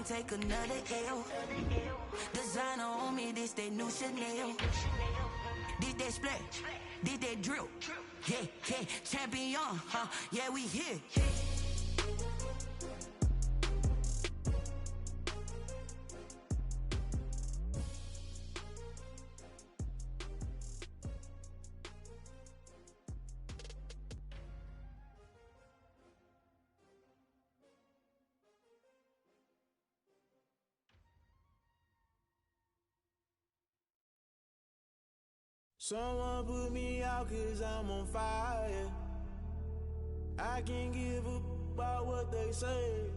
can't take another L. Designer on me, this that new Chanel. Did that splash, did that drill. Yeah, yeah, champion, huh? Yeah, we here. Someone put me out 'cause I'm on fire. I can't give a about what they say.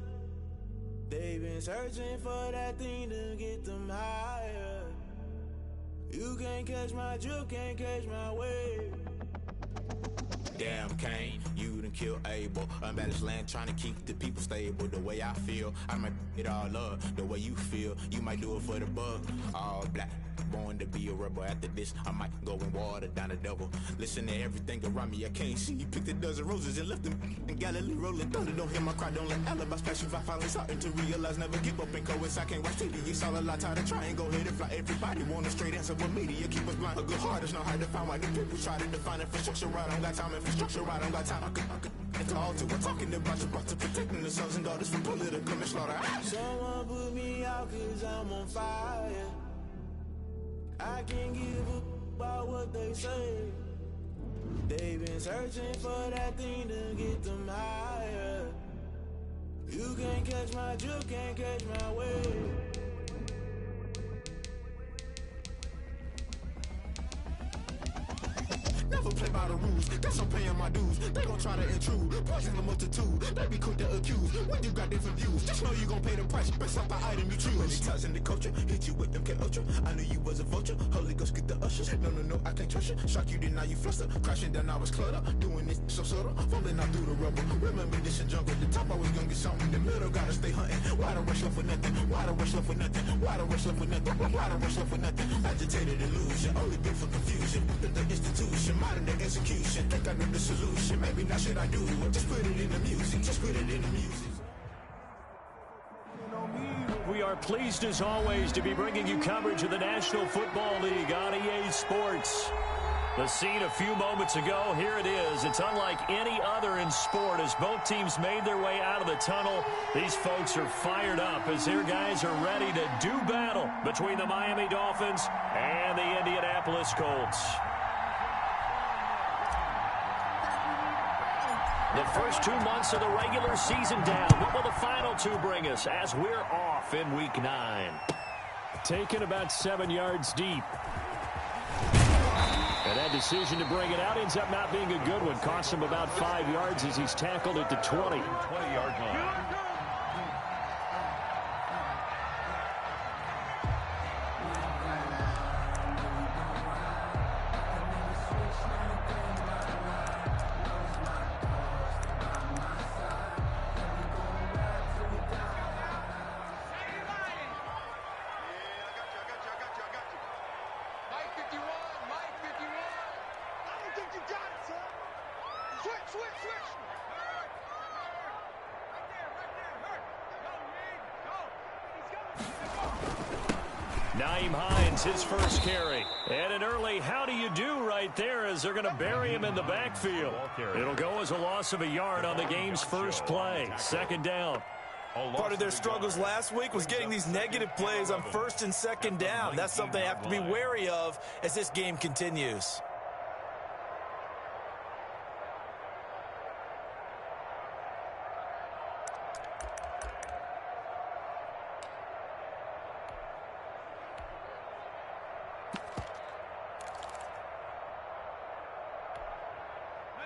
They've been searching for that thing to get them higher. You can't catch my drift, can't catch my wave. Damn Kane, you done kill Abel. Unbalanced land trying to keep the people stable. The way I feel, I might it all up. The way you feel, you might do it for the bug. All black, born to be a rebel. After this, I might go and water down the devil. Listen to everything around me, I can't see. You picked a dozen roses and left them in Galilee rolling thunder. Don't hear my cry, don't let alibis pass you. I finally starting to realize, never give up and coincide. I can't watch TV, it's all a lot. Tired of trying, go ahead and fly. Everybody want a straight answer, but media keep us blind. A good heart is not hard to find. Why the people try to define infrastructure right? I don't got time, infrastructure right, I don't got time. I could call to we're talking about you, about to protecting the sons and daughters from political manslaughter. Someone put me out 'cause I'm on fire. I can't give a about what they say. They've been searching for that thing to get them higher. You can't catch my drift, can't catch my wave. Never play by the rules, guess I'm paying my dues. They gon' try to intrude, poison the multitude. They be quick to accuse, when you got different views. Just know you gon' pay the price, based off the item you choose. Many times in the culture, hit you with MK Ultra. I knew you was a vulture, Holy Ghost get the ushers. No, I can't trust you. Shock you, then now you fluster. Crashing down, I was cluttered. Doing this so subtle, falling out through the rubble. Remember this in jungle, the top I was gonna get something. The middle gotta stay hunting. Why the rush left for nothing? Why the rush left for nothing? Why the rush left for nothing? Why the rush left for nothing? Agitated illusion, only been for confusion. The institution, modern day execution. Think I know the solution. Maybe now should I do it? Just put it in the music. Just put it in the music. We are pleased as always to be bringing you coverage of the National Football League on EA Sports. The scene a few moments ago, here it is. It's unlike any other in sport as both teams made their way out of the tunnel. These folks are fired up as their guys are ready to do battle between the Miami Dolphins and the Indianapolis Colts. The first 2 months of the regular season down. What will the final two bring us as we're off in Week 9? Taken about 7 yards deep. And that decision to bring it out ends up not being a good one. Costs him about 5 yards as he's tackled at the 20. 20-yard line. His first carry. And an early how do you do right there as they're going to bury him in the backfield. It'll go as a loss of a yard on the game's first play. Second down. Part of their struggles last week was getting these negative plays on first and second down. That's something they have to be wary of as this game continues.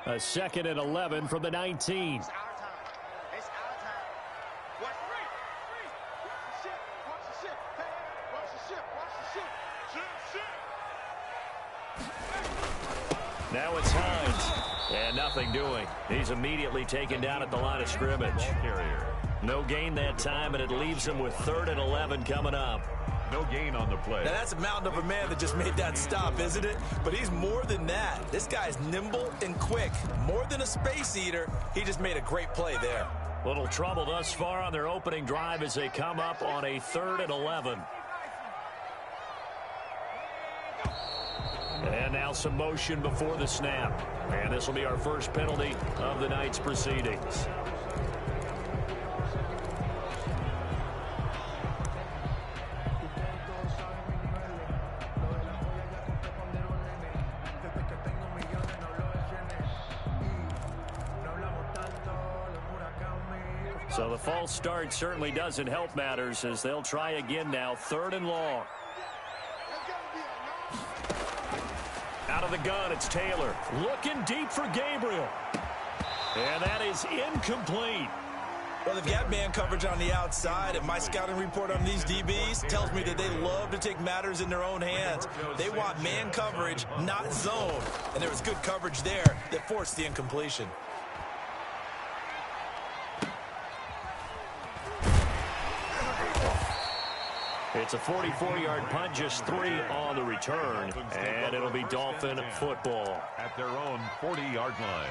A 2nd and 11 from the 19. Now it's Hines. And nothing doing. He's immediately taken down at the line of scrimmage. No gain that time, and it leaves him with 3rd and 11 coming up. No gain on the play. Now that's a mountain of a man that just made that stop, isn't it? But he's more than that. This guy's nimble and quick. More than a space eater, he just made a great play there. Little trouble thus far on their opening drive as they come up on a 3rd and 11. And now some motion before the snap. And this will be our first penalty of the night's proceedings. So the false start certainly doesn't help matters as they'll try again now. 3rd and long. Out of the gun, it's Taylor. Looking deep for Gabriel. And that is incomplete. Well, they've got man coverage on the outside, and my scouting report on these DBs tells me that they love to take matters in their own hands. They want man coverage, not zone. And there was good coverage there that forced the incompletion. It's a 44-yard punt, just 3 on the return, and it'll be Dolphin football at their own 40-yard line.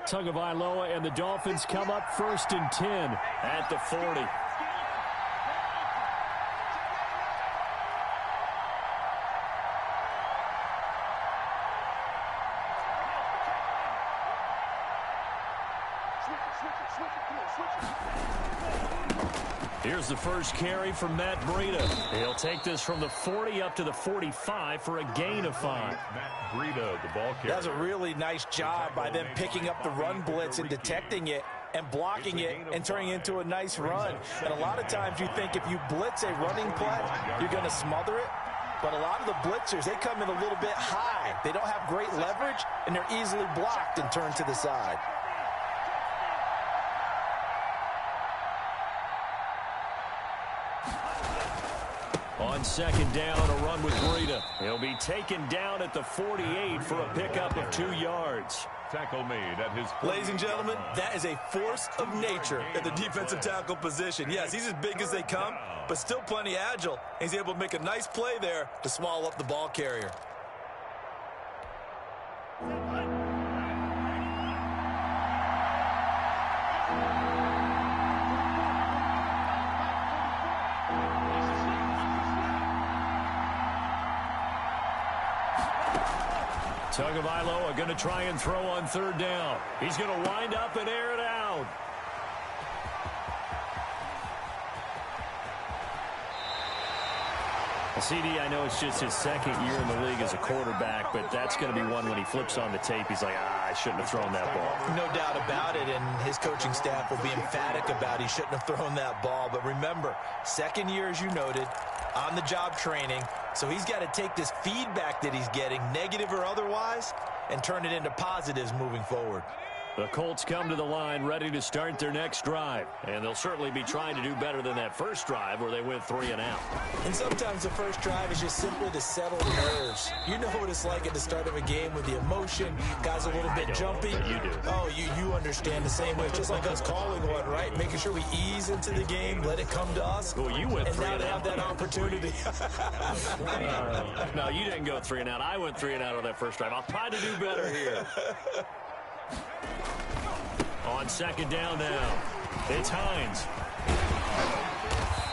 Tagovailoa and the Dolphins come up 1st and 10 at the 40. Here's the first carry from Matt Breida. He'll take this from the 40 up to the 45 for a gain of 5. Matt Breida, the ball carrier. That's a really nice job by them picking up the run blitz and detecting it and blocking it and turning it into a nice run. And a lot of times you think if you blitz a running play, you're going to smother it. But a lot of the blitzers, they come in a little bit high. They don't have great leverage, and they're easily blocked and turned to the side. On 2nd down, a run with Breida. He'll be taken down at the 48 for a pickup of 2 yards. Tackle made at his... Ladies and gentlemen, that is a force of nature at the defensive tackle position. Yes, he's as big as they come, but still plenty agile. He's able to make a nice play there to swallow up the ball carrier. Tagovailoa going to try and throw on 3rd down. He's going to wind up and air it out. CD, I know it's just his 2nd year in the league as a quarterback, but that's going to be one when he flips on the tape. He's like, I shouldn't have thrown that ball. No doubt about it, and his coaching staff will be emphatic about he shouldn't have thrown that ball. But remember, 2nd year, as you noted, on-the-job training, so he's got to take this feedback that he's getting, negative or otherwise, and turn it into positives moving forward. The Colts come to the line ready to start their next drive, and they'll certainly be trying to do better than that first drive where they went 3 and out. And sometimes the first drive is just simply to settle nerves. You know what it's like at the start of a game with the emotion, guys a little bit jumpy. You do. Oh, you understand the same way. It's just like us calling one, right? Making sure we ease into the game, let it come to us. Well, you went 3 and out. And now they have that opportunity. No, you didn't go 3 and out. I went 3 and out on that first drive. I'll try to do better here. On 2nd down now, it's Hines.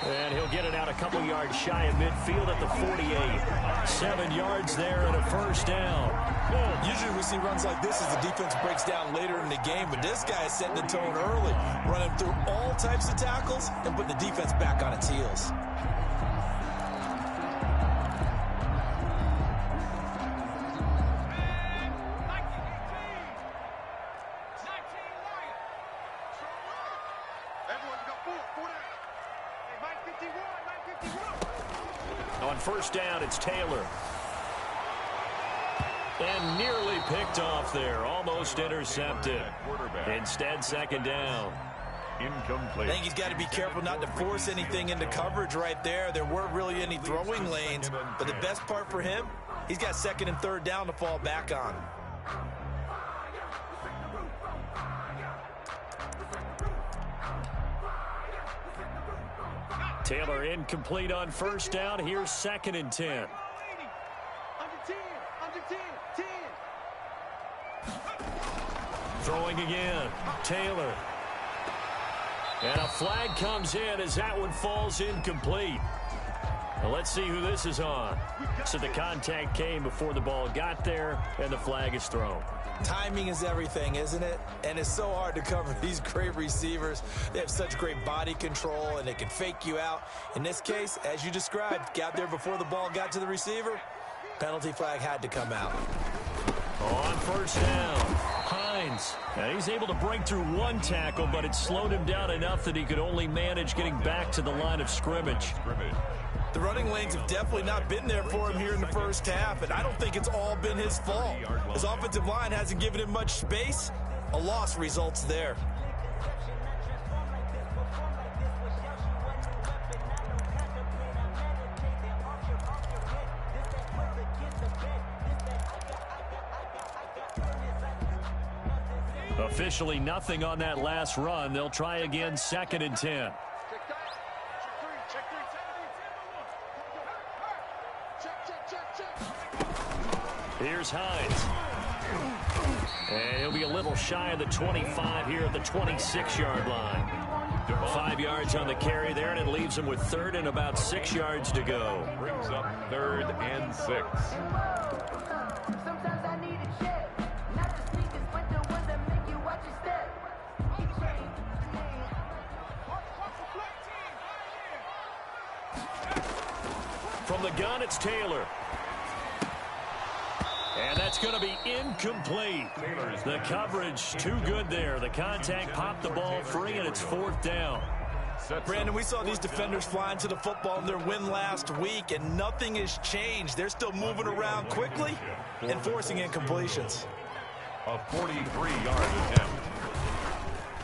And he'll get it out a couple yards shy of midfield at the 48. 7 yards there and a first down. Usually we see runs like this as the defense breaks down later in the game, but this guy is setting the tone early, running through all types of tackles and putting the defense back on its heels. On 1st down, it's Taylor. And nearly picked off there. Almost intercepted. Instead, 2nd down. Incomplete. I think he's got to be careful not to force anything into coverage right there. There weren't really any throwing lanes. But the best part for him, he's got 2nd and 3rd down to fall back on. Taylor incomplete on 1st down. Here's 2nd and 10. Throwing again. Taylor. And a flag comes in as that one falls incomplete. Now let's see who this is on. So the contact came before the ball got there, and the flag is thrown. Timing is everything, isn't it? And it's so hard to cover these great receivers. They have such great body control, and they can fake you out. In this case, as you described, got there before the ball got to the receiver. Penalty flag had to come out. On first down, Hines. Now he's able to break through one tackle, but it slowed him down enough that he could only manage getting back to the line of scrimmage. The running lanes have definitely not been there for him here in the first half, and I don't think it's all been his fault. His offensive line hasn't given him much space. A loss results there. Officially nothing on that last run. They'll try again, 2nd and 10. Here's Hines. And he'll be a little shy of the 25 here at the 26-yard line. 5 yards on the carry there, and it leaves him with 3rd and about 6 yards to go. Brings up 3rd and 6. From the gun, it's Taylor. And that's going to be incomplete. The coverage too good there. The contact popped the ball free, and it's 4th down. Brandon, we saw these defenders flying to the football in their win last week, and nothing has changed. They're still moving around quickly and forcing incompletions. A 43-yard attempt.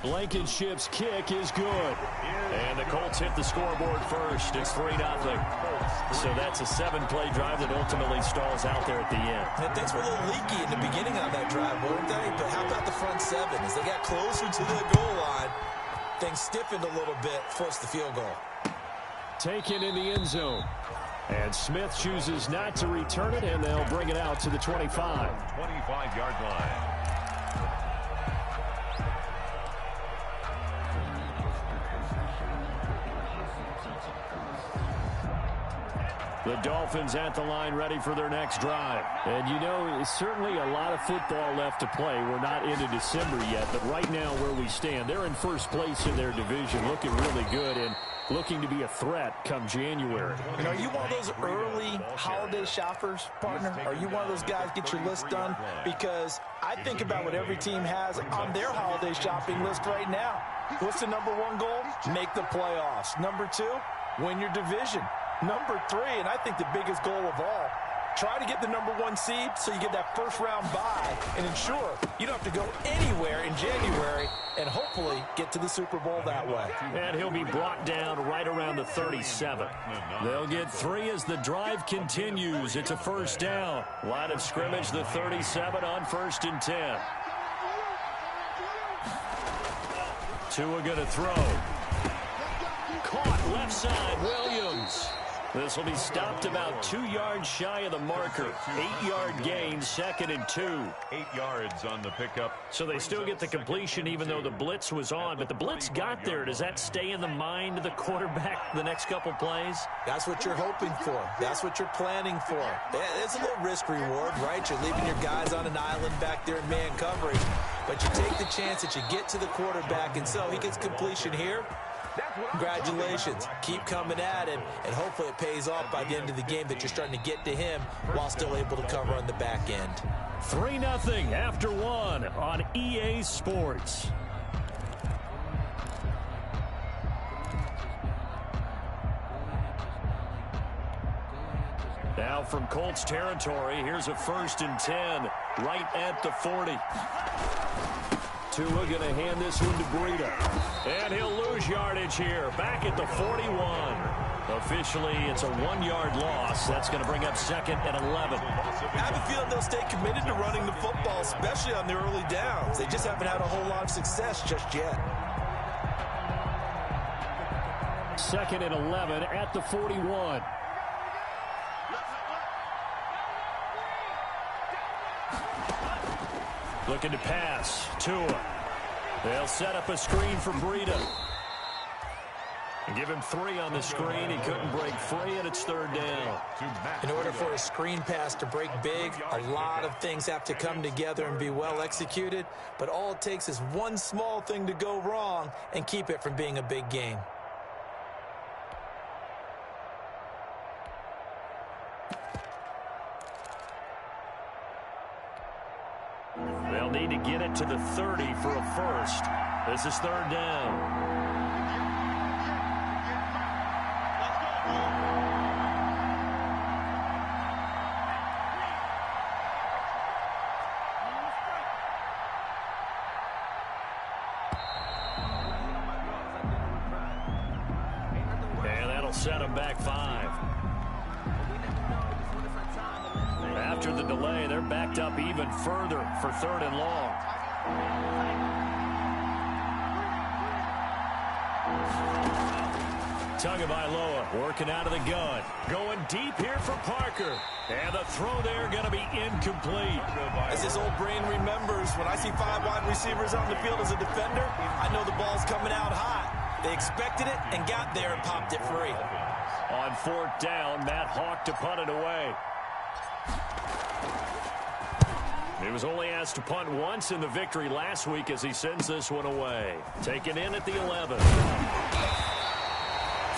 Blankenship's kick is good. And the Colts hit the scoreboard first. It's 3-0. So that's a 7-play drive that ultimately stalls out there at the end. And things were a little leaky in the beginning on that drive, weren't they? But how about the front 7? As they got closer to the goal line, things stiffened a little bit, forced the field goal. Taken in the end zone. And Smith chooses not to return it, and they'll bring it out to the 25. 25-yard line. The Dolphins at the line ready for their next drive. And you know, certainly a lot of football left to play. We're not into December yet, but right now where we stand, they're in first place in their division, looking really good and looking to be a threat come January. And are you one of those early holiday shoppers, partner? Are you one of those guys get your list done? Because I think about what every team has on their holiday shopping list right now. What's the #1 goal? Make the playoffs. #2, win your division. #3, and I think the biggest goal of all, try to get the #1 seed so you get that first-round bye and ensure you don't have to go anywhere in January and hopefully get to the Super Bowl that way. And he'll be brought down right around the 37. They'll get 3 as the drive continues. It's a first down. Line of scrimmage, the 37 on 1st and 10. Tua going to throw. Caught left side, Williams. This will be stopped about 2 yards shy of the marker. 8-yard gain, 2nd and 2. 8 yards on the pickup. So they still get the completion even though the blitz was on. But the blitz got there. Does that stay in the mind of the quarterback the next couple plays? That's what you're hoping for. That's what you're planning for. It's a little risk reward, right? You're leaving your guys on an island back there in man coverage. But you take the chance that you get to the quarterback, and so he gets completion here. Congratulations. Keep coming at him, and hopefully it pays off by the end of the game that you're starting to get to him while still able to cover on the back end. 3-0 after 1 on EA Sports. Now from Colts territory, here's a 1st and 10 right at the 40. Tua going to hand this one to Breida. And he'll lose yardage here. Back at the 41. Officially, it's a 1-yard loss. That's going to bring up 2nd and 11. I have a feeling they'll stay committed to running the football, especially on the early downs. They just haven't had a whole lot of success just yet. 2nd and 11 at the 41. Looking to pass. Tua. They'll set up a screen for Breida. And give him 3 on the screen. He couldn't break free, and it's 3rd down. In order for a screen pass to break big, a lot of things have to come together and be well executed. But all it takes is one small thing to go wrong and keep it from being a big game. They'll need to get it to the 30 for a first. This is 3rd down. And that'll set them back 5. After the delay, they're backed up even further for 3rd and long. Tagovailoa working out of the gun. Going deep here for Parker. And the throw there going to be incomplete. As his old brain remembers, when I see 5 wide receivers on the field as a defender, I know the ball's coming out hot. They expected it and got there and popped it free. On 4th down, Matt Hawk to punt it away. He was only asked to punt once in the victory last week as he sends this one away. Taken in at the 11.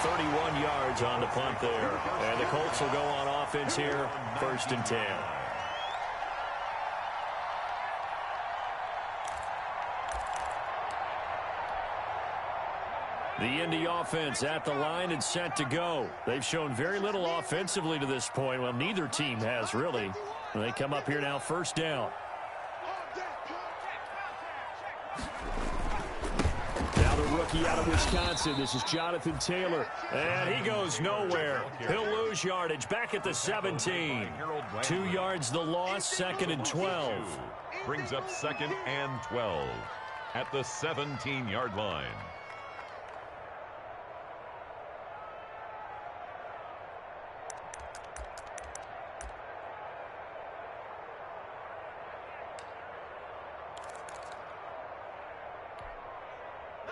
31 yards on the punt there. And the Colts will go on offense here, 1st and 10. The Indy offense at the line and set to go. They've shown very little offensively to this point. Well, neither team has really. They come up here now, 1st down. Now the rookie out of Wisconsin. This is Jonathan Taylor. And he goes nowhere. He'll lose yardage back at the 17. 2 yards the loss, 2nd and 12. Brings up 2nd and 12 at the 17-yard line.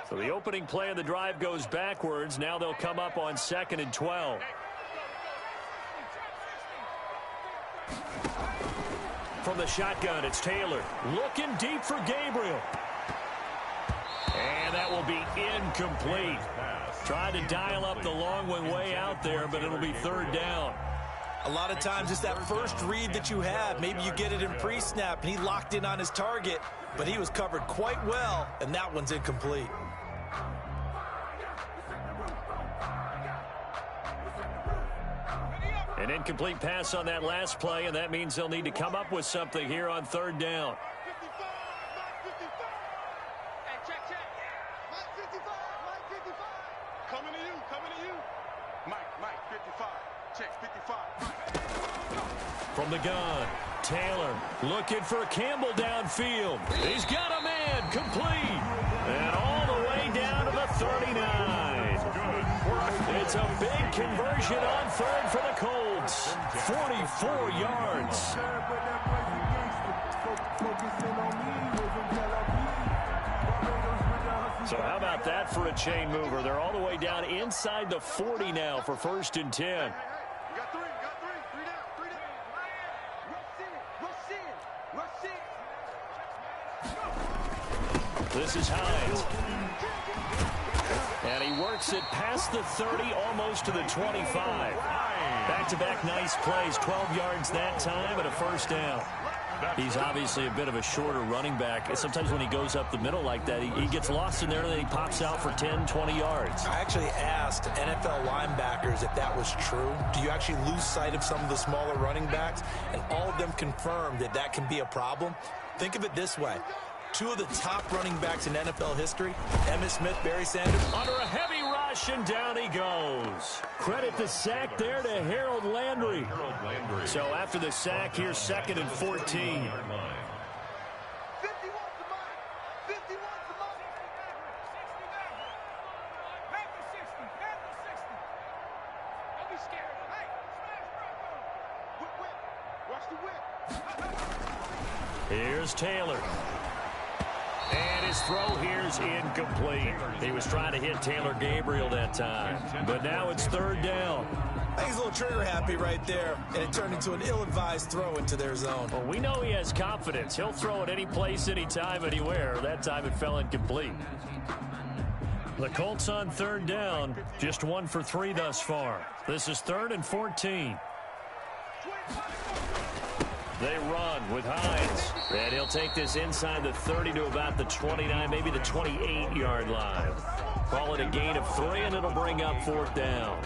So the opening play of the drive goes backwards. Now they'll come up on 2nd and 12. From the shotgun, it's Taylor. Looking deep for Gabriel. And that will be incomplete. Tried to dial up the long one way out there, but it'll be 3rd down. A lot of times it's that first read that you have. Maybe you get it in pre-snap, and he locked in on his target, but he was covered quite well, and that one's incomplete. An incomplete pass on that last play, and that means they'll need to come up with something here on 3rd down. Coming to you. Mike, 55. Check, 55. From the gun, Taylor looking for Campbell downfield. He's got a man, complete. And all the way down to the 39. It's a big conversion on 3rd for the Colts. 44 yards. So how about that for a chain mover? They're all the way down inside the 40 now for 1st and 10. This is Hines. And he works it past the 30, almost to the 25. Back-to-back nice plays, 12 yards that time and a 1st down. He's obviously a bit of a shorter running back. Sometimes when he goes up the middle like that, he gets lost in there and then he pops out for 10, 20 yards. I actually asked NFL linebackers if that was true. Do you actually lose sight of some of the smaller running backs? And all of them confirmed that that can be a problem. Think of it this way. 2 of the top running backs in NFL history, Emmitt Smith, Barry Sanders. Under a heavy rush, and down he goes. Credit the sack there to Harold Landry. So after the sack, here's 2nd and 14. Here's Taylor. And his throw here's incomplete. He was trying to hit Taylor Gabriel that time. But now it's third down. I think he's a little trigger happy right there, and it turned into an ill-advised throw into their zone. Well, we know he has confidence. He'll throw it any place, anytime, anywhere. That time it fell incomplete. The Colts on third down, just 1 for 3 thus far. This is 3rd and 14. They run with Hines. And he'll take this inside the 30 to about the 29, maybe the 28-yard line. Call it a gain of 3, and it'll bring up 4th down.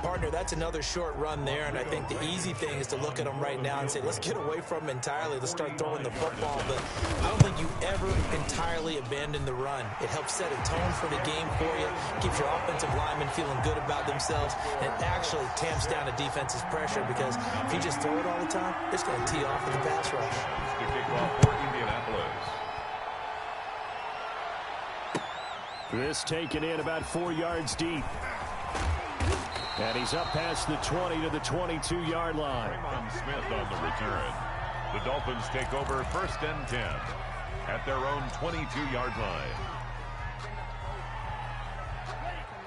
Partner, that's another short run there, and I think the easy thing is to look at them right now and say, let's get away from them entirely. Let's start throwing the football. But I don't think you ever entirely abandon the run. It helps set a tone for the game for you, keeps your offensive linemen feeling good about themselves, and it actually tamps down a defense's pressure because if you just throw it all the time, it's going to tee off with the pass rush. The kickoff for Indianapolis. This taken in about 4 yards deep. And he's up past the 20 to the 22-yard line. Smith on the return. The Dolphins take over 1st and 10 at their own 22-yard line.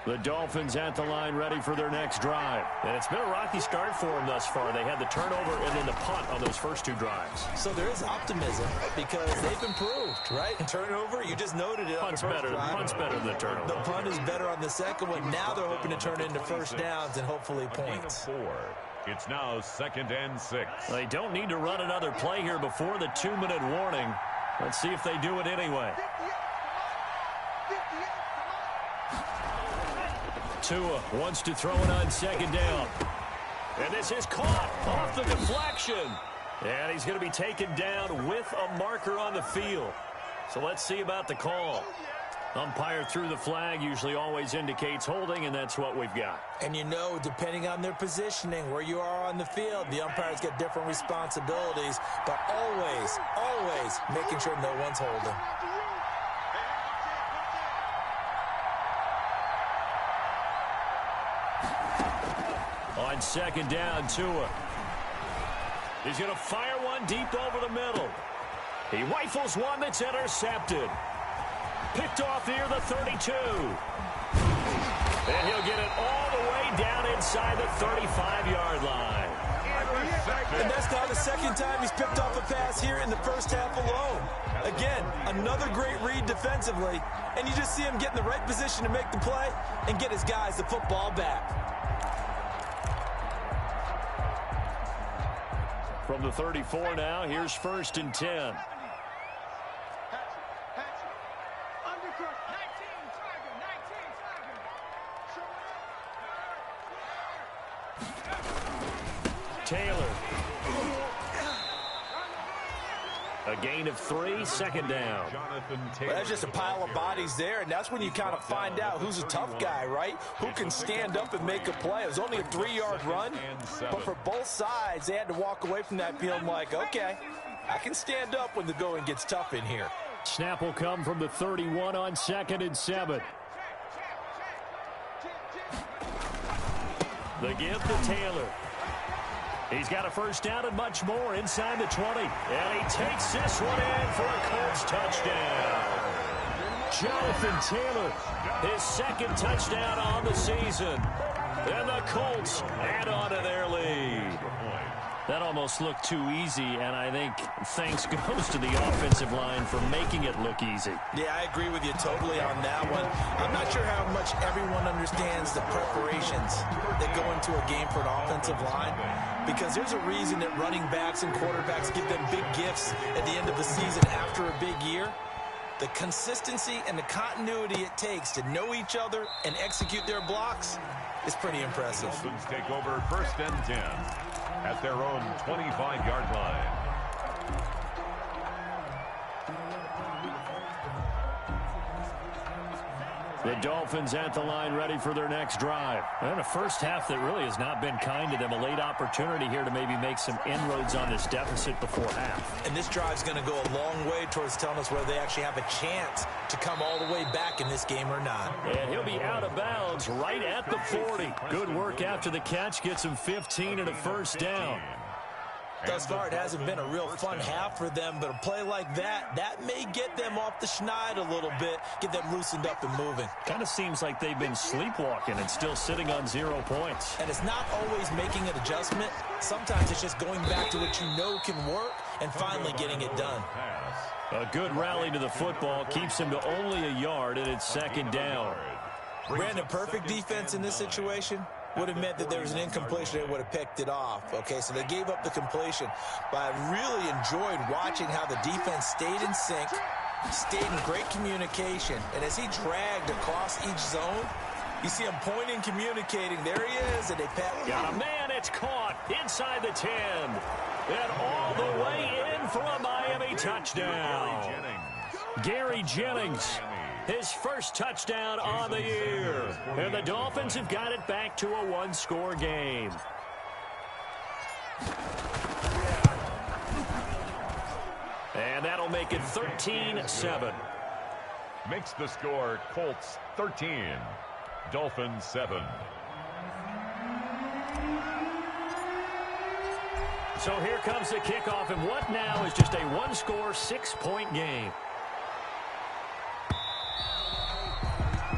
The Dolphins at the line ready for their next drive. And it's been a rocky start for them thus far. They had the turnover and then the punt on those first 2 drives. So there is optimism because they've improved, right? And turnover, you just noted it. Punt's better than the turnover. The punt is better on the second one. Now they're hoping to turn it into first downs and hopefully points. 4. It's now 2nd and 6. They don't need to run another play here before the 2-minute warning. Let's see if they do it anyway. Tua wants to throw it on 2nd down. And this is caught off the deflection. And he's going to be taken down with a marker on the field. So let's see about the call. Umpire threw the flag, usually always indicates holding, and that's what we've got. And you know, depending on their positioning, where you are on the field, the umpires get different responsibilities, but always, always making sure no one's holding. On 2nd down, Tua. He's going to fire one deep over the middle. He rifles one that's intercepted. Picked off near the 32. And he'll get it all the way down inside the 35-yard line. And that's now the 2nd time he's picked off a pass here in the first half alone. Again, another great read defensively. And you just see him get in the right position to make the play and get his guys the football back. From the 34 now, here's 1st and 10. Taylor. A gain of 3, 2nd down. Well, that's just a pile of bodies there, and that's when you kind of find out who's a tough guy, right? Who can stand up and make a play. It was only a 3-yard run, but for both sides, they had to walk away from that feeling like, okay, I can stand up when the going gets tough in here. Snap will come from the 31 on 2nd and 7. The give to Taylor. He's got a first down and much more inside the 20. And he takes this one in for a Colts touchdown. Jonathan Taylor, his 2nd touchdown on the season. And the Colts add on to their lead. That almost looked too easy, and I think thanks goes to the offensive line for making it look easy. Yeah, I agree with you totally on that one. I'm not sure how much everyone understands the preparations that go into a game for an offensive line, because there's a reason that running backs and quarterbacks give them big gifts at the end of the season after a big year. The consistency and the continuity it takes to know each other and execute their blocks is pretty impressive. Dolphins take over 1st and 10 at their own 25-yard line. The Dolphins at the line ready for their next drive. And a first half that really has not been kind to them. A late opportunity here to maybe make some inroads on this deficit before half. And this drive's going to go a long way towards telling us whether they actually have a chance to come all the way back in this game or not. And he'll be out of bounds right at the 40. Good work after the catch. Gets him 15 and a first down. Thus far, it hasn't been a real fun half for them, but a play like that may get them off the schneid a little bit, get them loosened up and moving. Kind of seems like they've been sleepwalking and still sitting on 0 points. And it's not always making an adjustment. Sometimes it's just going back to what you know can work and finally getting it done. A good rally to the football keeps him to only a yard, and it's 2nd down. Brandon, perfect defense in this situation would have meant that there was an incompletion that would have picked it off. Okay, so they gave up the completion. But I really enjoyed watching how the defense stayed in sync, stayed in great communication. And as he dragged across each zone, you see him pointing, communicating. There he is, and they pat. Got a man, it's caught inside the 10. And all the way in for a Miami touchdown. Gary Jennings. His first touchdown on the year. And the Dolphins have got it back to a one-score game. And that'll make it 13-7. Makes the score Colts 13, Dolphins 7. So here comes the kickoff, and what now is just a one-score, 6-point game.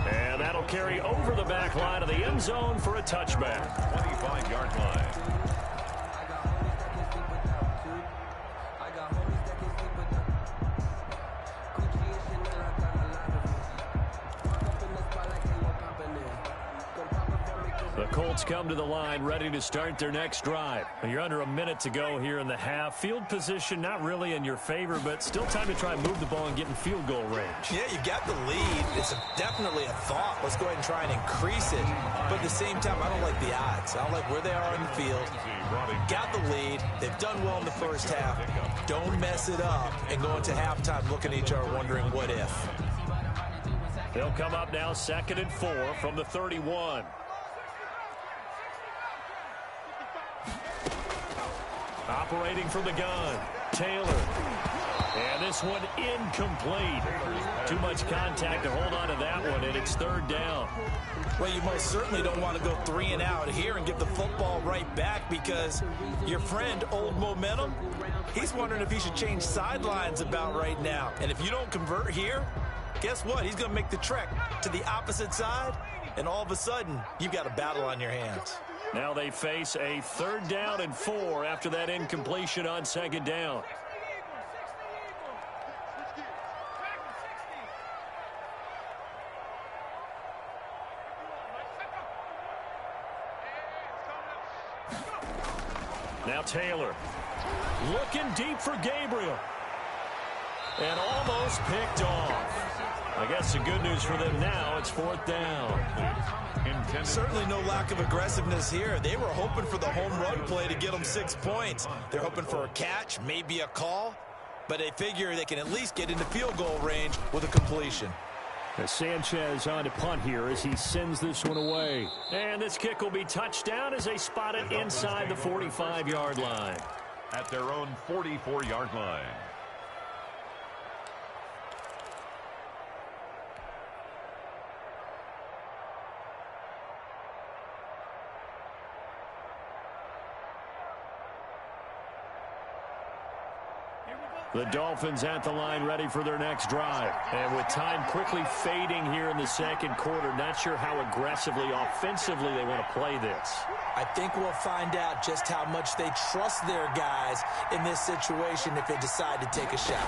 And that'll carry over the back line of the end zone for a touchback. 25-yard line. The Colts come to the line ready to start their next drive. You're under a minute to go here in the half. Field position not really in your favor, but still time to try and move the ball and get in field goal range. Yeah, you got the lead. It's definitely a thought. Let's go ahead and try and increase it. But at the same time, I don't like the odds. I don't like where they are in the field. Got the lead. They've done well in the first half. Don't mess it up and go into halftime looking at each other wondering what if. They'll come up now 2nd and 4 from the 31. Operating from the gun, Taylor. And this one incomplete. Too much contact to hold on to that one, and it's 3rd down. Well, you most certainly don't want to go 3 and out here and give the football right back because your friend, Old Momentum, he's wondering if he should change sidelines about right now. And if you don't convert here, guess what? He's going to make the trek to the opposite side, and all of a sudden, you've got a battle on your hands. Now they face a 3rd down and 4 after that incompletion on 2nd down. Now Taylor looking deep for Gabriel. And almost picked off. I guess the good news for them now, it's 4th down. Certainly no lack of aggressiveness here. They were hoping for the home run play to get them 6 points. They're hoping for a catch, maybe a call, but they figure they can at least get into field goal range with a completion. As Sanchez on to punt here as he sends this one away. And this kick will be touchdown as they spot it inside the 45-yard line. At their own 44-yard line. The Dolphins at the line ready for their next drive. And with time quickly fading here in the 2nd quarter, not sure how aggressively, offensively they want to play this. I think we'll find out just how much they trust their guys in this situation if they decide to take a shot.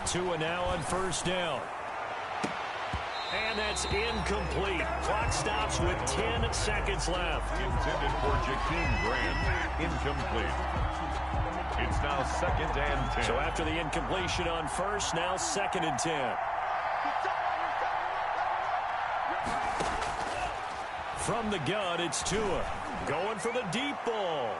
Tua now on 1st down. And that's incomplete. Clock stops with 10 seconds left. Intended for Jakeem Grant. Incomplete. It's now 2nd and 10. So after the incompletion on 1st, now 2nd and 10. From the gun, it's Tua. Going for the deep ball.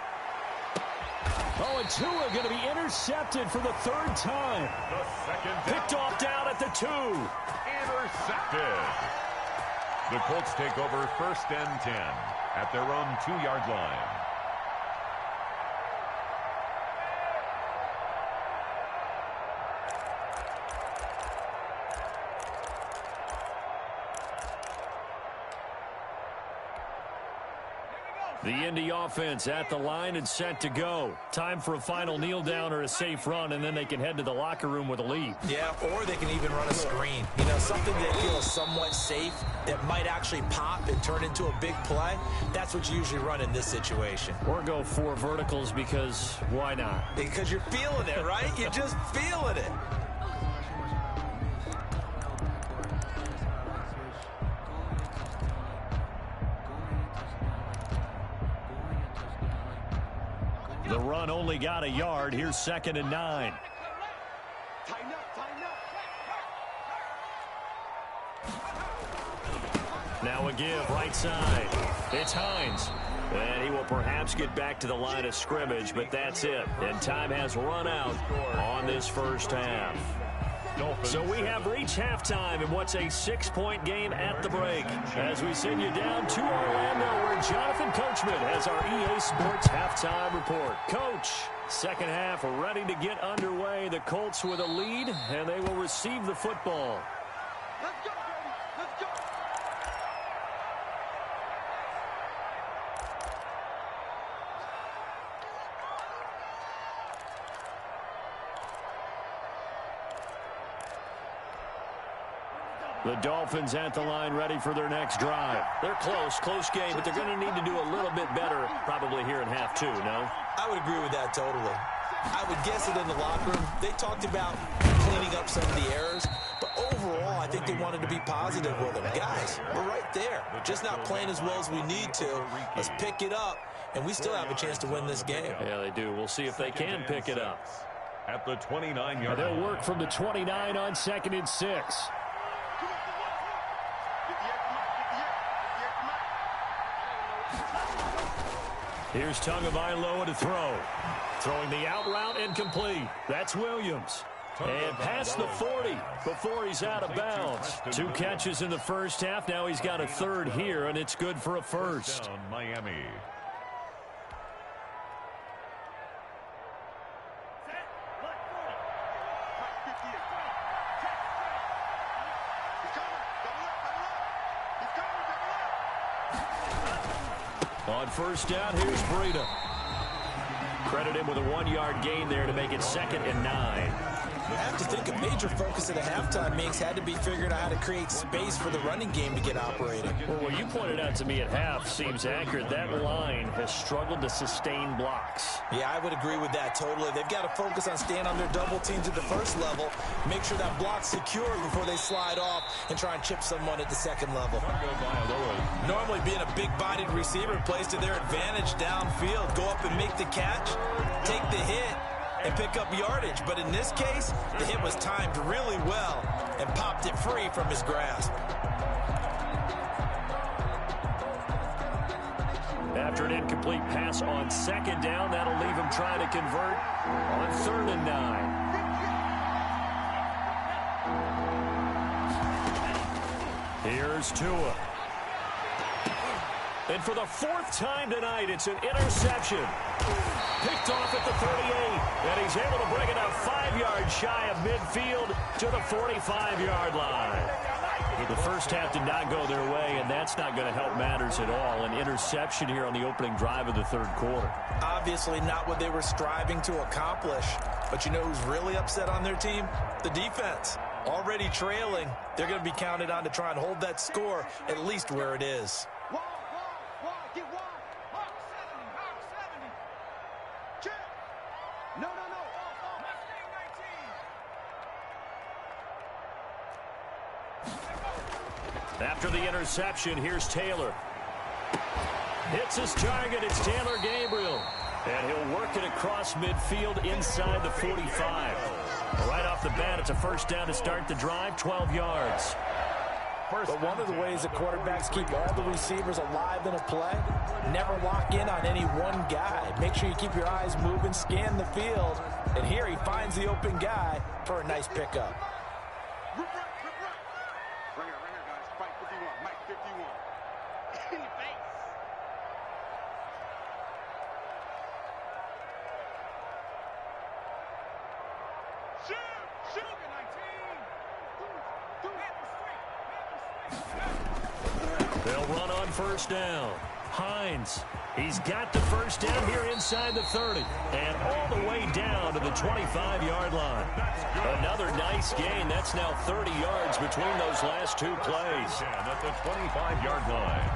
Oh, and Tua going to be intercepted for the 3rd time. The 2nd Picked off down at the 2. Intercepted. The Colts take over 1st and 10 at their own 2-yard line. The Indy offense at the line and set to go. Time for a final kneel down or a safe run, and then they can head to the locker room with a lead. Yeah, or they can even run a screen. You know, something they feel is somewhat safe that might actually pop and turn into a big play. That's what you usually run in this situation. Or go 4 verticals because why not? Because you're feeling it, right? You're just feeling it. The run only got a yard. Here's 2nd and 9. Now a give, right side. It's Hines. And he will perhaps get back to the line of scrimmage, but that's it. And time has run out on this first half. So we have reached halftime in what's a 6-point game at the break. As we send you down to Orlando, where Jonathan Coachman has our EA Sports halftime report. Coach, second half ready to get underway. The Colts with a lead, and they will receive the football. Let's go, baby. Let's go. The Dolphins at the line ready for their next drive. They're close game, but they're going to need to do a little bit better probably here in half 2, no? I would agree with that totally. I would guess it in the locker room. They talked about cleaning up some of the errors, but overall, I think they wanted to be positive with them. Guys, we're right there. We're just not playing as well as we need to. Let's pick it up, and we still have a chance to win this game. Yeah, they do. We'll see if they can pick it up. At the 29-yard line. They'll work from the 29 on 2nd and 6. Here's Tagovailoa to throw. Throwing the out route incomplete. That's Williams. And past the 40 before he's out of bounds. 2 catches in the first half. Now he's got a 3rd here, and it's good for a first. Miami. On first down, here's Breida. Credit him with a 1-yard gain there to make it 2nd and 9. I have to think a major focus at a halftime mix had to be figuring out how to create space for the running game to get operating. Well, what you pointed out to me at half seems accurate. That line has struggled to sustain blocks. Yeah, I would agree with that totally. They've got to focus on staying on their double teams at the first level, make sure that block's secure before they slide off and try and chip someone at the second level. Normally being a big-bodied receiver plays to their advantage downfield. Go up and make the catch, take the hit, and pick up yardage. But in this case, the hit was timed really well and popped it free from his grasp. After an incomplete pass on 2nd down, that'll leave him trying to convert on 3rd and 9. Here's Tua. And for the 4th time tonight, it's an interception. Picked off at the 38, and he's able to bring it up 5 yards shy of midfield to the 45-yard line. The first half did not go their way, and that's not going to help matters at all. An interception here on the opening drive of the 3rd quarter. Obviously not what they were striving to accomplish. But you know who's really upset on their team? The defense. Already trailing, they're going to be counted on to try and hold that score at least where it is. After the interception, here's Taylor. Hits his target. It's Taylor Gabriel. And he'll work it across midfield inside the 45. Right off the bat, it's a first down to start the drive, 12 yards. But one of the ways that quarterbacks keep all the receivers alive in a play, never lock in on any one guy. Make sure you keep your eyes moving, scan the field. And here he finds the open guy for a nice pickup. They'll run on first down. Hines He's got the first down here inside the 30 and all the way down to the 25-yard line. Another nice gain. That's now 30 yards between those last two plays. At the 25-yard line.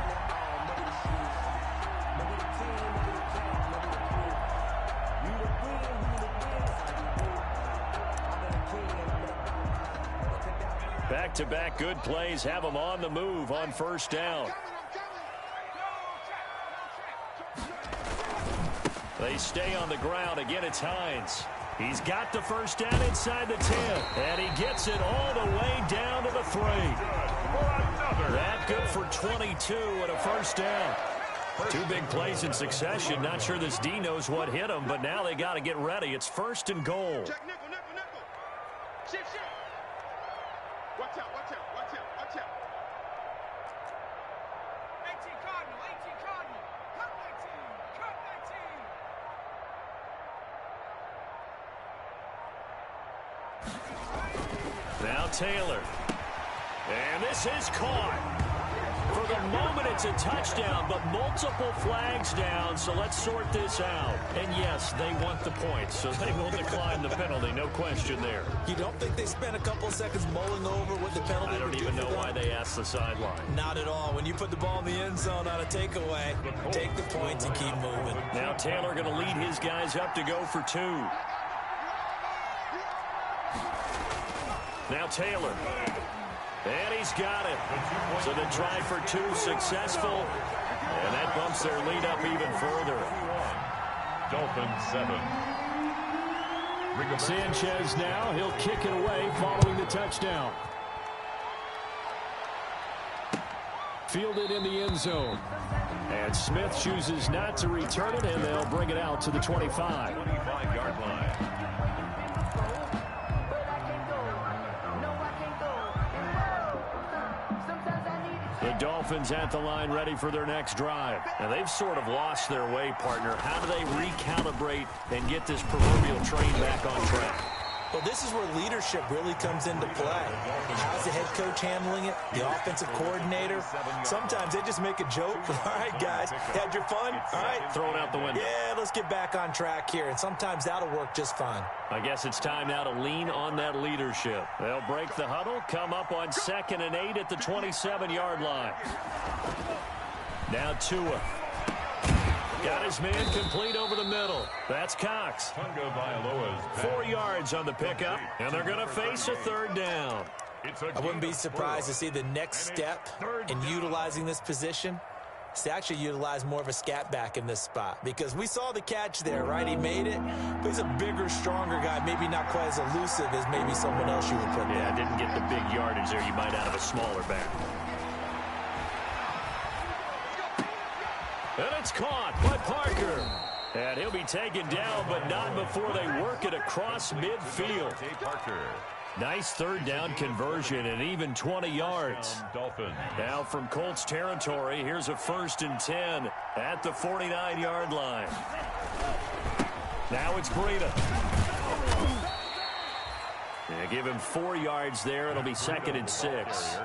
Back-to-back good plays have them on the move on first down. They stay on the ground. Again, it's Hines. He's got the first down inside the 10. And he gets it all the way down to the 3. That good for 22 and a first down. Two big plays in succession. Not sure this D knows what hit him, but now they got to get ready. It's first and goal. Check nickel, nickel, nickel. Shift, shift. Watch out, watch out, watch out, watch out. 18 Cardinal, 18 Cardinal. Cut 19, cut 19. Now Taylor. And this is caught. For the moment, it's a touchdown, but multiple flags down, so let's sort this out. And yes, they want the points, so they will decline the penalty, no question there. You don't think they spent a couple seconds mulling over what the penalty I don't even know why they asked the sideline. Not at all. When you put the ball in the end zone on a takeaway, take the points and keep moving. Now Taylor going to lead his guys up to go for 2. Now Taylor. And he's got it. So the try for 2 successful. And that bumps their lead up even further. Dolphins 7. Sanchez now. He'll kick it away following the touchdown. Fielded in the end zone. And Smith chooses not to return it, and they'll bring it out to the 25. 25-yard line. The Dolphins at the line ready for their next drive. Now they've sort of lost their way, partner. How do they recalibrate and get this proverbial train back on track? Well, this is where leadership really comes into play. How's the head coach handling it? The offensive coordinator? Sometimes they just make a joke. All right, guys, had your fun? All right. Throw it out the window. Yeah, let's get back on track here. And sometimes that'll work just fine. I guess it's time now to lean on that leadership. They'll break the huddle, come up on 2nd and 8 at the 27-yard line. Now Tua. Got his man complete over the middle. That's Cox. 4 yards on the pickup, and they're going to face a 3rd down. I wouldn't be surprised to see the next step in utilizing this position is to actually utilize more of a scat back in this spot, because we saw the catch there, right? He made it, but he's a bigger, stronger guy, maybe not quite as elusive as maybe someone else you would put there. Yeah, didn't get the big yardage there you might out of a smaller back. And it's caught by Parker. And he'll be taken down, but not before they work it across midfield. Nice 3rd down conversion and even 20 yards. Now from Colts territory, here's a 1st and 10 at the 49-yard line. Now it's Breida. Yeah, give him 4 yards there. It'll be 2nd and 6.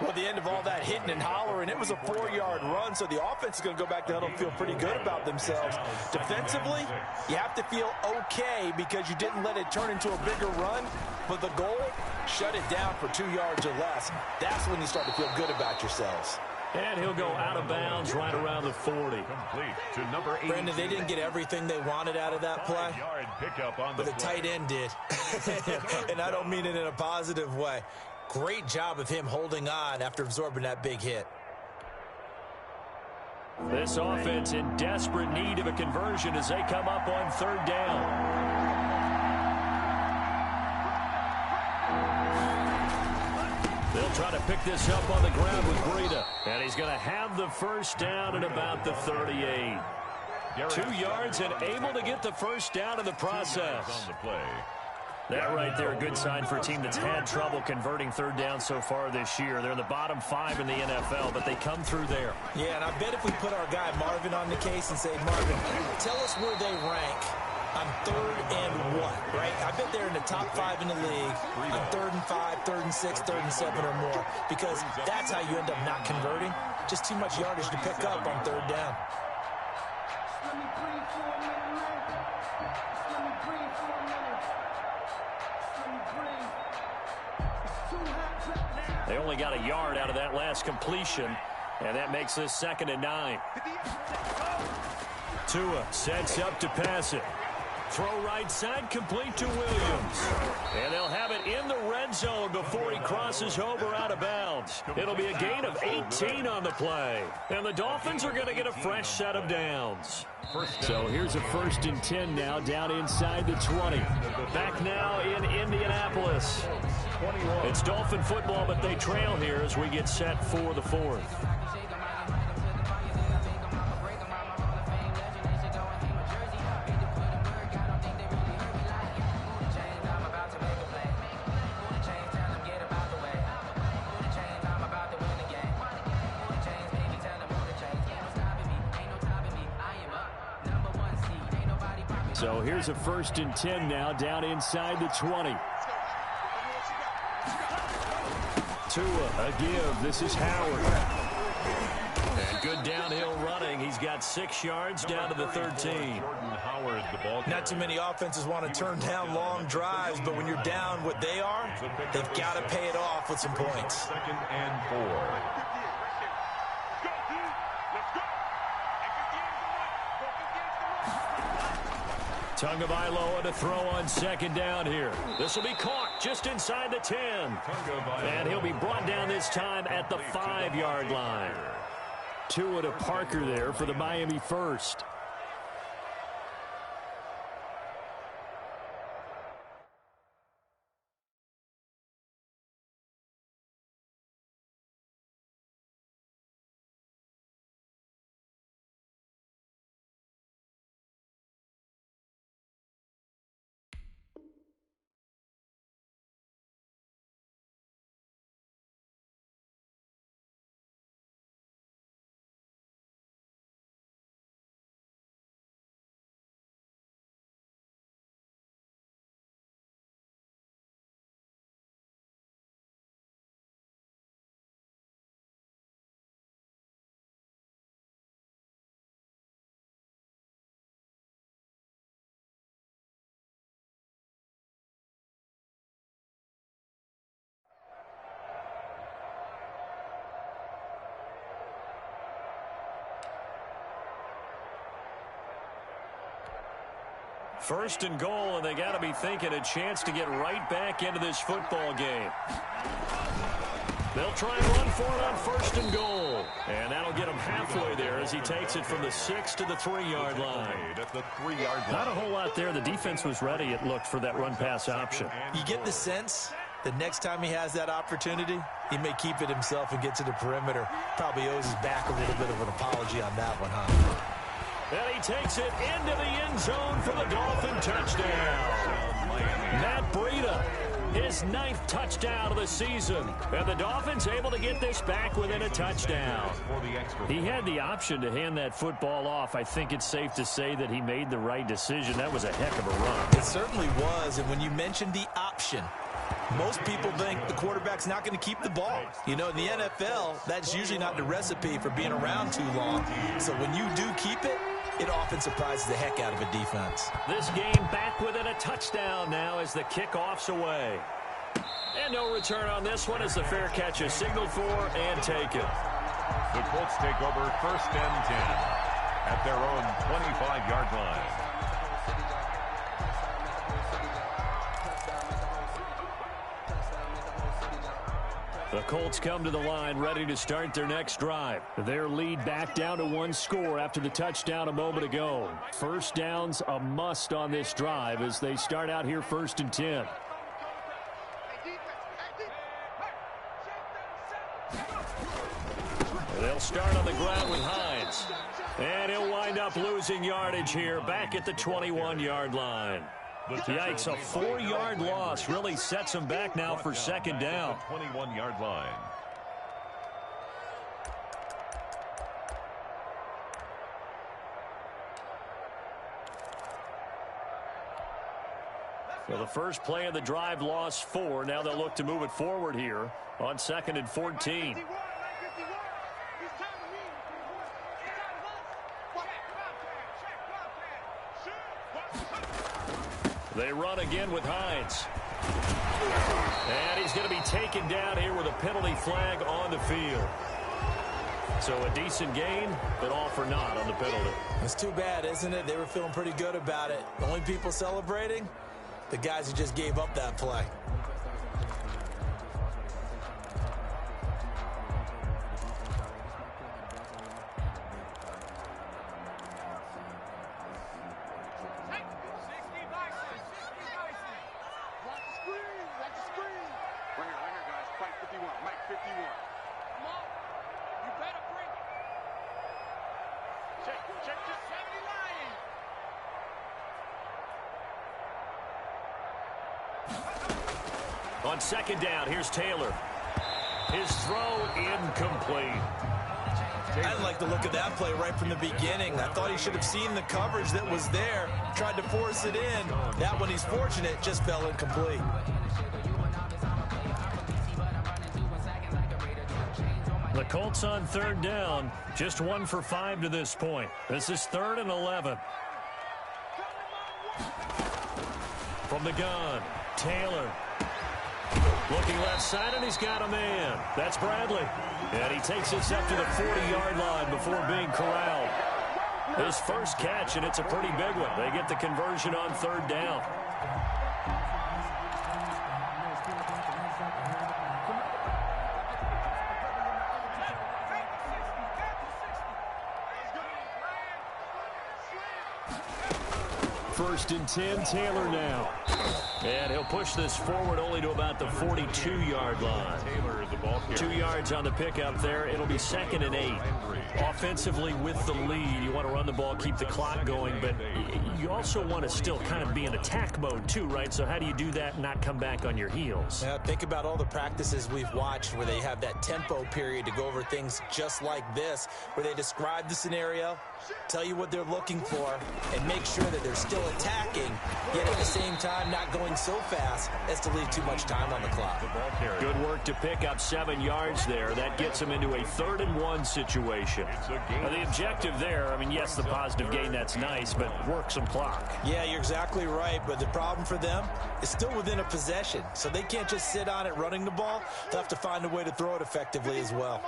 Well, the end of all that hitting and hollering, it was a 4-yard run, so the offense is going to go back to huddle and feel pretty good about themselves. Defensively, you have to feel okay because you didn't let it turn into a bigger run, but the goal, shut it down for 2 yards or less. That's when you start to feel good about yourselves. And he'll go out of bounds right around the 40. Complete to number 8. Brandon, they didn't get everything they wanted out of that play, but the tight end did. And I don't mean it in a positive way. Great job of him holding on after absorbing that big hit. This offense in desperate need of a conversion as they come up on 3rd down. They'll try to pick this up on the ground with Breida. And he's going to have the first down at about the 38. 2 yards and able to get the first down in the process. That right there, a good sign for a team that's had trouble converting 3rd down so far this year. They're in the bottom 5 in the NFL, but they come through there. Yeah, and I bet if we put our guy Marvin on the case and say, Marvin, tell us where they rank on 3rd and what, right? I bet they're in the top 5 in the league on 3rd and 5, 3rd and 6, 3rd and 7 or more, because that's how you end up not converting. Just too much yardage to pick up on 3rd down. They only got a yard out of that last completion, and that makes this 2nd and 9. Tua sets up to pass it. Throw right side, complete to Williams. And they'll have it in the red zone before he crosses over out of bounds. It'll be a gain of 18 on the play. And the Dolphins are going to get a fresh set of downs. So here's a 1st and 10 now, down inside the 20. Back now in Indianapolis. It's Dolphin football, but they trail here as we get set for the 4th. So here's a 1st and 10 now, down inside the 20. Tua, a give. This is Howard. And good downhill running. He's got 6 yards down to the 13. Not too many offenses want to turn down long drives, but when you're down what they are, they've got to pay it off with some points. 2nd and 4. Tagovailoa to throw on 2nd down here. This will be caught just inside the 10. And he'll be brought down this time at the 5-yard line. Tua to Parker there for the Miami first. First and goal, and they got to be thinking a chance to get right back into this football game. They'll try and run for it on 1st and goal. And that'll get him halfway there as he takes it from the 6 to the 3-yard line. Not a whole lot there. The defense was ready, it looked, for that run-pass option. You get the sense that next time he has that opportunity, he may keep it himself and get to the perimeter. Probably owes his back a little bit of an apology on that one, huh? And he takes it into the end zone for the Dolphin touchdown. Matt Breida, his 9th touchdown of the season. And the Dolphins able to get this back within a touchdown. He had the option to hand that football off. I think it's safe to say that he made the right decision. That was a heck of a run. It certainly was. And when you mentioned the option, most people think the quarterback's not going to keep the ball. You know, in the NFL, that's usually not the recipe for being around too long. So when you do keep it, it often surprises the heck out of a defense. This game back within a touchdown now as the kickoff's away. And no return on this one as the fair catch is signaled for and taken. The Colts take over 1st and 10 at their own 25-yard line. The Colts come to the line ready to start their next drive. Their lead back down to 1 score after the touchdown a moment ago. First down's a must on this drive as they start out here 1st and 10. They'll start on the ground with Hines. And he'll wind up losing yardage here back at the 21-yard line. Yikes, a 4-yard loss really sets him back now for 2nd down. 21-yard line. Well, the first play of the drive lost 4. Now they'll look to move it forward here on 2nd and 14. They run again with Hines. And he's going to be taken down here with a penalty flag on the field. So a decent gain, but all for naught on the penalty. It's too bad, isn't it? They were feeling pretty good about it. The only people celebrating, the guys who just gave up that play. On second down, here's Taylor. His throw incomplete. I didn't like the look of that play right from the beginning. I thought he should have seen the coverage that was there, tried to force it in. That one, he's fortunate, just fell incomplete. The Colts on third down, just 1 for 5 to this point. This is 3rd and 11. From the gun, Taylor. Looking left side, and he's got a man. That's Bradley. And he takes this up to the 40-yard line before being corralled. His first catch, and it's a pretty big one. They get the conversion on third down. First and 10, Taylor now. And he'll push this forward only to about the 42-yard line. 2 yards on the pickup there. It'll be 2nd and 8. Offensively with the lead, you want to run the ball, keep the clock going, but you also want to still kind of be in attack mode too, right? So how do you do that and not come back on your heels? Yeah, think about all the practices we've watched where they have that tempo period to go over things just like this, where they describe the scenario, tell you what they're looking for, and make sure that they're still attacking, yet at the same time not going so fast as to leave too much time on the clock. Good work to pick up 7 yards there. That gets them into a 3rd and 1 situation. The objective there, I mean, yes, the positive gain, that's nice, but work some clock. Yeah, you're exactly right, but the problem for them is still within a possession, so they can't just sit on it running the ball. They'll have to find a way to throw it effectively as well.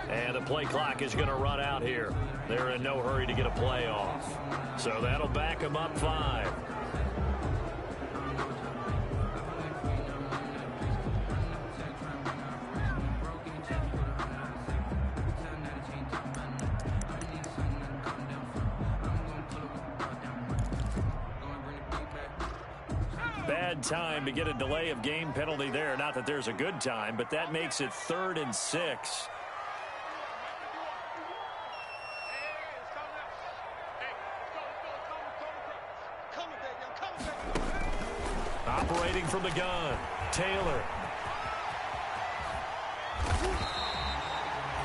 And the play clock is going to run out here. They're in no hurry to get a play off. So that'll back them up 5. Bad time to get a delay of game penalty there. Not that there's a good time, but that makes it 3rd and 6. Operating from the gun, Taylor.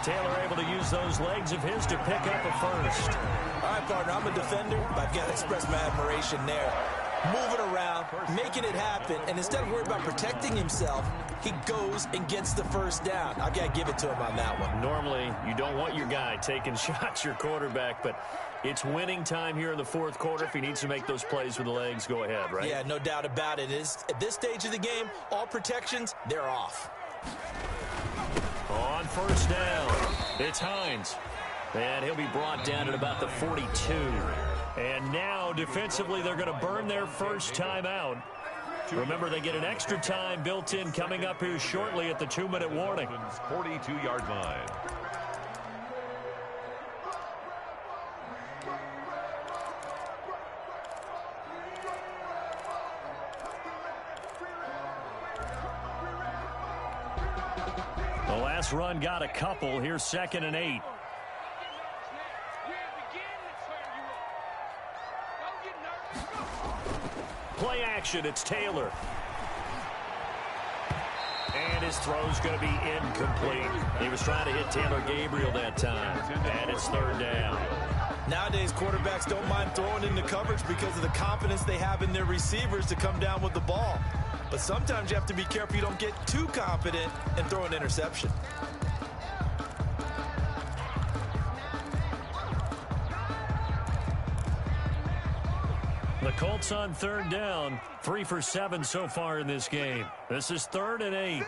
Taylor able to use those legs of his to pick up a first. All right, partner, I'm a defender, but I've got to express my admiration there. Moving around, making it happen, and instead of worrying about protecting himself, he goes and gets the first down. I've got to give it to him on that one. Normally, you don't want your guy taking shots, your quarterback, but it's winning time here in the 4th quarter. If he needs to make those plays with the legs, go ahead, right? Yeah, no doubt about it. At this stage of the game, all protections, they're off. On first down, it's Hines. And he'll be brought down at about the 42. And now, defensively, they're going to burn their first time out. Remember, they get an extra time built in coming up here shortly at the 2-minute warning. 42-yard line. The last run got a couple. Here's 2nd and 8. Play action, it's Taylor. And his throw's going to be incomplete. He was trying to hit Taylor Gabriel that time. And it's 3rd down. Nowadays, quarterbacks don't mind throwing into coverage because of the confidence they have in their receivers to come down with the ball. But sometimes you have to be careful you don't get too confident and throw an interception. The Colts on third down, 3 for 7 so far in this game. This is 3rd and 8.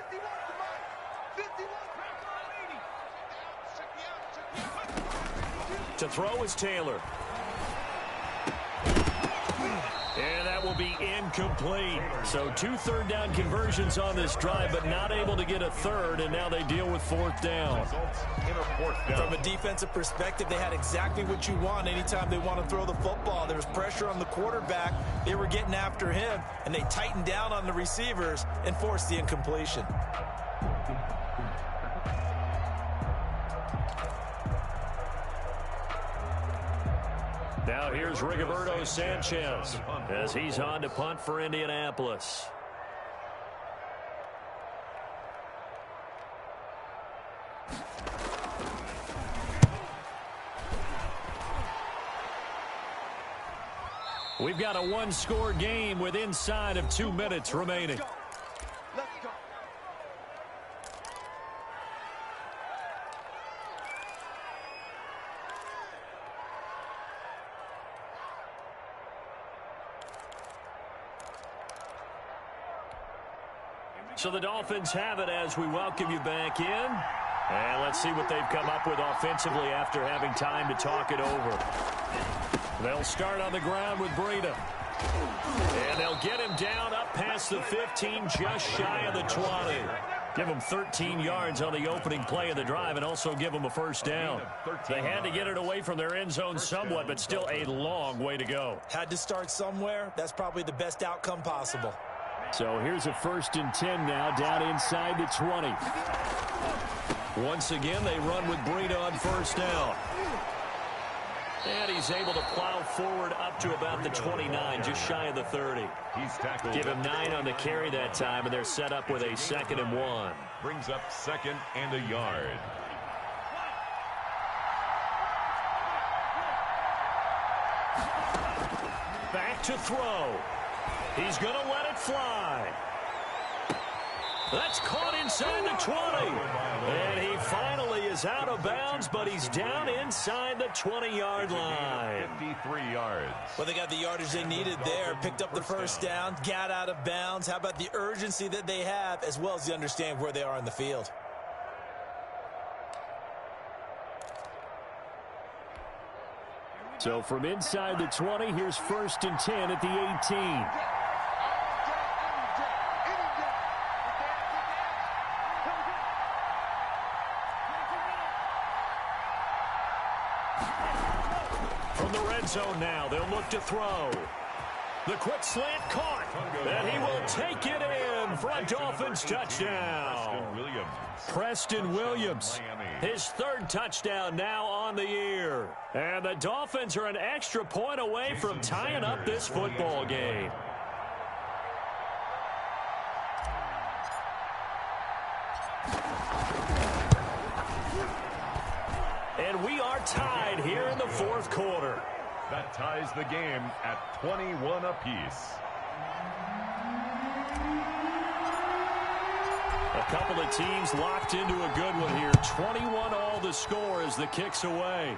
To throw is Taylor. And that will be incomplete. So 2 third down conversions on this drive, but not able to get a third, and now they deal with 4th down. From a defensive perspective, they had exactly what you want anytime they want to throw the football. There was pressure on the quarterback. They were getting after him, and they tightened down on the receivers and forced the incompletion. Now here's Rigoberto Sanchez as he's on to punt for Indianapolis. We've got a one-score game with inside of 2 minutes remaining. Let's go. So the Dolphins have it as we welcome you back in. And let's see what they've come up with offensively after having time to talk it over. They'll start on the ground with Breida. And they'll get him down up past the 15, just shy of the 20. Give him 13 yards on the opening play of the drive and also give him a first down. They had to get it away from their end zone somewhat, but still a long way to go. Had to start somewhere. That's probably the best outcome possible. So here's a 1st and 10 now, down inside the 20. Once again, they run with Breida on first down. And he's able to plow forward up to about the 29, just shy of the 30. Give him 9 on the carry that time, and they're set up with a 2nd and 1. Brings up 2nd and a yard. Back to throw. He's going to let it fly. That's caught inside the 20. And he finally is out of bounds, but he's down inside the 20-yard line. 53 yards. Well, they got the yardage they needed there, picked up the first down, got out of bounds. How about the urgency that they have, as well as they understand where they are in the field? So from inside the 20, here's 1st and 10 at the 18. From the red zone now, they'll look to throw. The quick slant caught, and he will take it in for a Dolphins touchdown. Preston Williams, his 3rd touchdown now on the year. And the Dolphins are an extra point away from tying up this football game. And we are tied here in the 4th quarter. That ties the game at 21 apiece. A couple of teams locked into a good one here. 21 all the score as the kick's away.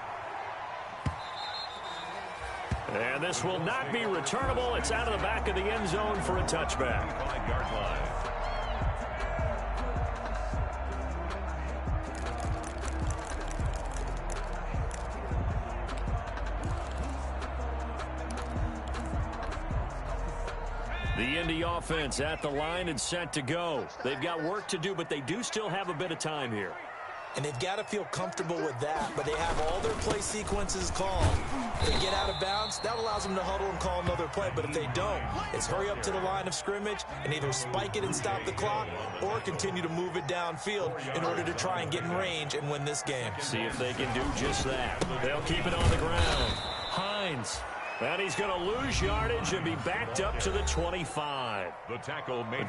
And this will not be returnable. It's out of the back of the end zone for a touchback. 5-yard line. The Indy offense at the line and set to go. They've got work to do, but they do still have a bit of time here. And they've got to feel comfortable with that, but they have all their play sequences called. If they get out of bounds, that allows them to huddle and call another play, but if they don't, it's hurry up to the line of scrimmage and either spike it and stop the clock or continue to move it downfield in order to try and get in range and win this game. See if they can do just that. They'll keep it on the ground. Hines. And he's going to lose yardage and be backed up to the 25. The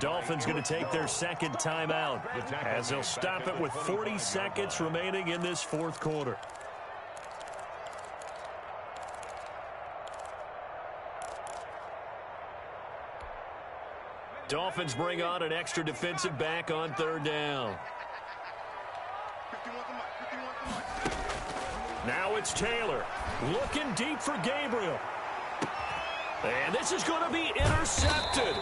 Dolphins going to take their 2nd timeout as they'll stop it with 40 seconds remaining in this 4th quarter. Dolphins bring on an extra defensive back on third down. Now it's Taylor looking deep for Gabriel. And this is going to be intercepted.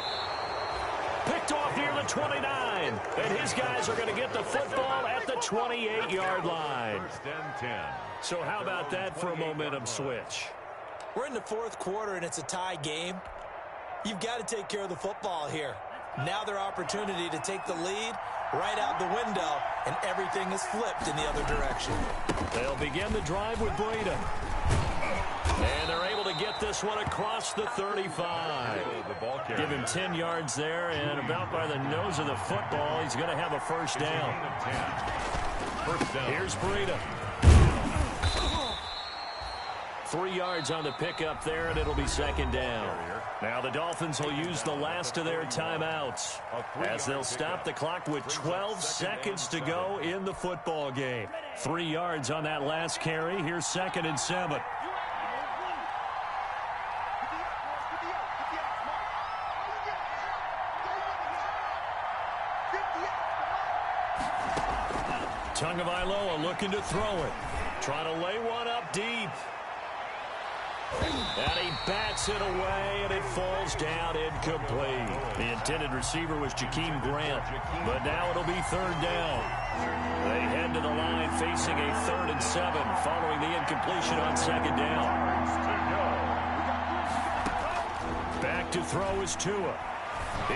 Picked off near the 29. And his guys are going to get the football at the 28-yard line. First and 10. So how about that for a momentum switch? We're in the fourth quarter, and it's a tie game. You've got to take care of the football here. Now their opportunity to take the lead right out the window, and everything is flipped in the other direction. They'll begin the drive with Breida. And they're able to get this one across the 35. Give him 10 yards there, and about by the nose of the football, he's going to have a first down. Here's Breida. 3 yards on the pickup there, and it'll be second down. Now the Dolphins will use the last of their timeouts as they'll stop the clock with 12 seconds to go in the football game. 3 yards on that last carry. Here's 2nd and 7. Tagovailoa looking to throw it. Trying to lay one up deep. And he bats it away, and it falls down incomplete. The intended receiver was Jakeem Grant, but now it'll be third down. They head to the line facing a 3rd and 7 following the incompletion on second down. Back to throw is Tua.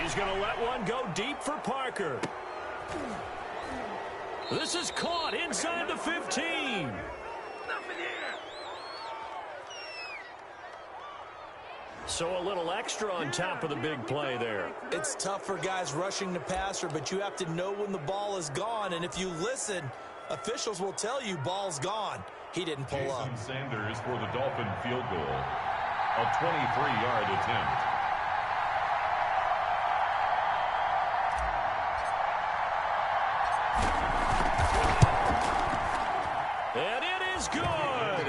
He's going to let one go deep for Parker. This is caught inside the 15. So a little extra on top of the big play there. It's tough for guys rushing the passer, but you have to know when the ball is gone. And if you listen, officials will tell you ball's gone. He didn't pull up. Jason Sanders for the Dolphin field goal. A 23-yard attempt. And it is good.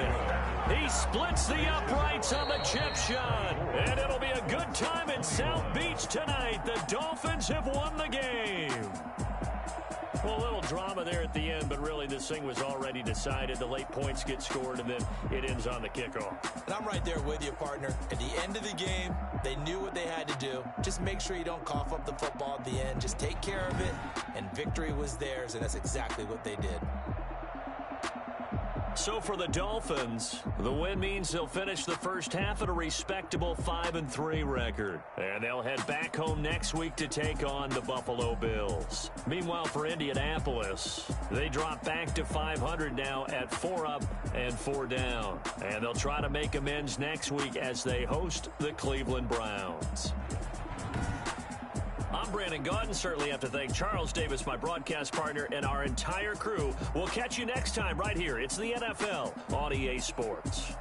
He splits the uprights on the chip shot. And it'll be a good time in South Beach tonight. The Dolphins have won the game. Well, a little drama there at the end, but really this thing was already decided. The late points get scored, and then it ends on the kickoff. And I'm right there with you, partner. At the end of the game, they knew what they had to do. Just make sure you don't cough up the football at the end. Just take care of it, and victory was theirs, and that's exactly what they did. So for the Dolphins, the win means they'll finish the first half at a respectable 5-3 record. And they'll head back home next week to take on the Buffalo Bills. Meanwhile, for Indianapolis, they drop back to 500 now at 4 up and 4 down. And they'll try to make amends next week as they host the Cleveland Browns. I'm Brandon Gaudin. Certainly have to thank Charles Davis, my broadcast partner, and our entire crew. We'll catch you next time right here. It's the NFL on EA Sports.